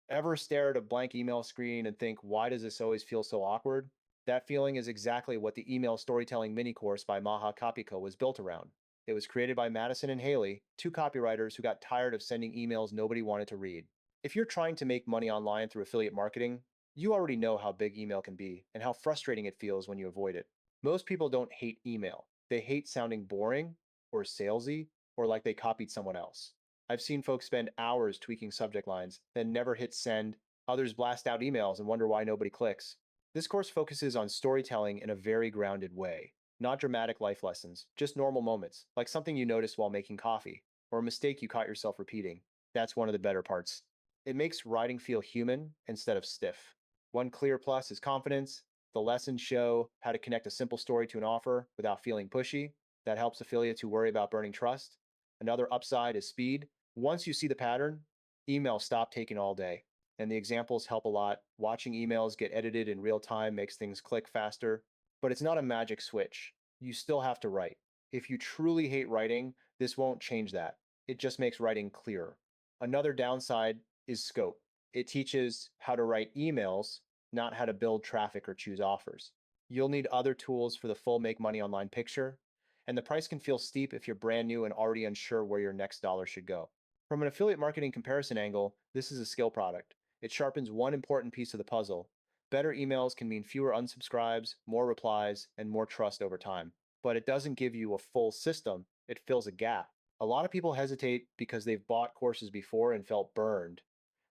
Ever stare at a blank email screen and think, why does this always feel so awkward? That feeling is exactly what the email storytelling mini course by Maha Copy Co was built around. It was created by Madison and Haley, two copywriters who got tired of sending emails nobody wanted to read. If you're trying to make money online through affiliate marketing, you already know how big email can be and how frustrating it feels when you avoid it. Most people don't hate email. They hate sounding boring or salesy or like they copied someone else. I've seen folks spend hours tweaking subject lines, then never hit send. Others blast out emails and wonder why nobody clicks. This course focuses on storytelling in a very grounded way, not dramatic life lessons, just normal moments, like something you noticed while making coffee, or a mistake you caught yourself repeating. That's one of the better parts. It makes writing feel human instead of stiff. One clear plus is confidence. The lessons show how to connect a simple story to an offer without feeling pushy. That helps affiliates who worry about burning trust. Another upside is speed. Once you see the pattern, emails stop taking all day. And the examples help a lot. Watching emails get edited in real time makes things click faster, but it's not a magic switch. You still have to write. If you truly hate writing, this won't change that. It just makes writing clearer. Another downside is scope. It teaches how to write emails, not how to build traffic or choose offers. You'll need other tools for the full make money online picture, and the price can feel steep if you're brand new and already unsure where your next dollar should go. From an affiliate marketing comparison angle, this is a skill product. It sharpens one important piece of the puzzle. Better emails can mean fewer unsubscribes, more replies, and more trust over time. But it doesn't give you a full system, it fills a gap. A lot of people hesitate because they've bought courses before and felt burned.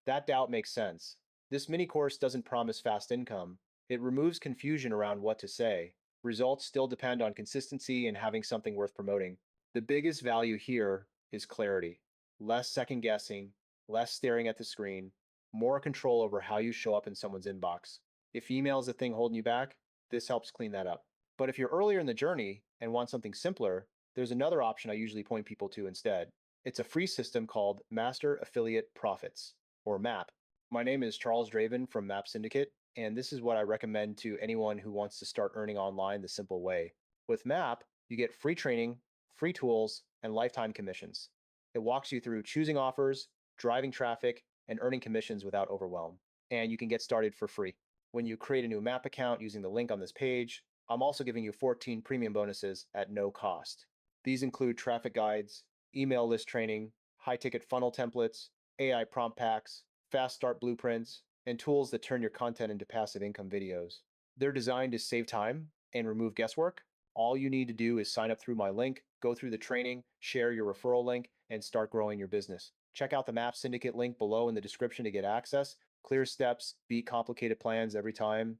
That doubt makes sense. This mini course doesn't promise fast income. It removes confusion around what to say. Results still depend on consistency and having something worth promoting. The biggest value here is clarity. Less second guessing, less staring at the screen, more control over how you show up in someone's inbox. If email is the thing holding you back, this helps clean that up. But if you're earlier in the journey and want something simpler, there's another option I usually point people to instead. It's a free system called Master Affiliate Profits, or MAP. My name is Charles Draven from MAP Syndicate, and this is what I recommend to anyone who wants to start earning online the simple way. With MAP, you get free training, free tools, and lifetime commissions. It walks you through choosing offers, driving traffic, and earning commissions without overwhelm. And you can get started for free. When you create a new MAP account using the link on this page, I'm also giving you 14 premium bonuses at no cost. These include traffic guides, email list training, high ticket funnel templates, AI prompt packs, fast start blueprints, and tools that turn your content into passive income videos. They're designed to save time and remove guesswork. All you need to do is sign up through my link, go through the training, share your referral link, and start growing your business. Check out the Map Syndicate link below in the description to get access. Clear steps, beat complicated plans every time.